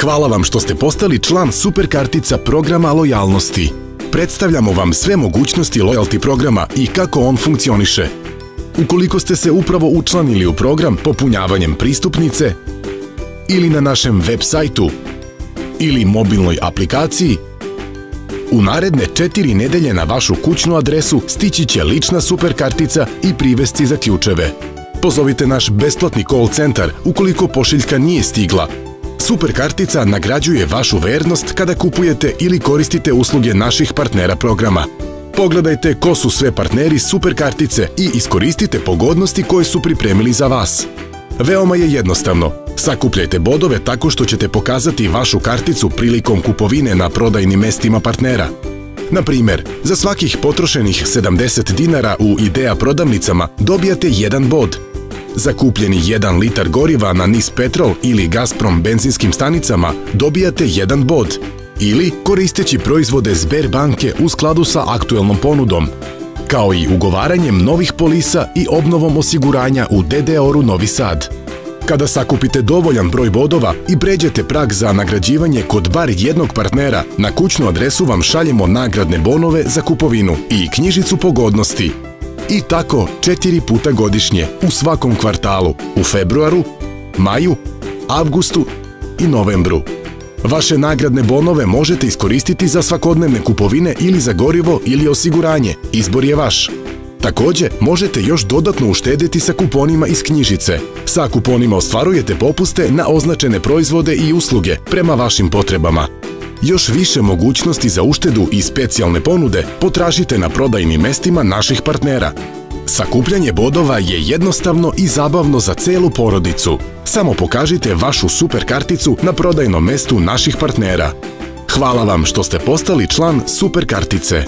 Hvala vam što ste postali član Super kartica programa lojalnosti. Predstavljamo vam sve mogućnosti lojalty programa i kako on funkcioniše. Ukoliko ste se upravo učlanili u program popunjavanjem pristupnice ili na našem web sajtu ili mobilnoj aplikaciji, u naredne 4 nedelje na vašu kućnu adresu stići će lična super kartica i privesci za ključeve. Pozovite naš besplatni call centar ukoliko pošiljka nije stigla. Super kartica nagrađuje vašu vernost kada kupujete ili koristite usluge naših partnera programa. Pogledajte ko su sve partneri Super kartice i iskoristite pogodnosti koje su pripremili za vas. Veoma je jednostavno. Sakupljajte bodove tako što ćete pokazati vašu karticu prilikom kupovine na prodajnim mestima partnera. Na primer, za svakih potrošenih 70 dinara u Idea prodavnicama dobijate 1 bod. Za kupljeni 1 litar goriva na NIS Petrol ili Gazprom benzinskim stanicama dobijate 1 bod. Ili koristeći proizvode Sberbanke u skladu sa aktuelnom ponudom, kao i ugovaranjem novih polisa i obnovom osiguranja u DDOR-u Novi Sad. Kada sakupite dovoljan broj bodova i pređete prag za nagrađivanje kod bar jednog partnera, na kućnu adresu vam šaljemo nagradne bonove za kupovinu i knjižicu pogodnosti. I tako 4 puta godišnje, u svakom kvartalu, u februaru, maju, avgustu i novembru. Vaše nagradne bonove možete iskoristiti za svakodnevne kupovine ili za gorivo ili osiguranje. Izbor je vaš. Takođe, možete još dodatno uštedeti sa kuponima iz knjižice. Sa kuponima ostvarujete popuste na označene proizvode i usluge prema vašim potrebama. Još više mogućnosti za uštedu i specijalne ponude potražite na prodajnim mestima naših partnera. Sakupljanje bodova je jednostavno i zabavno za celu porodicu. Samo pokažite vašu super karticu na prodajnom mestu naših partnera. Hvala vam što ste postali član Super kartice.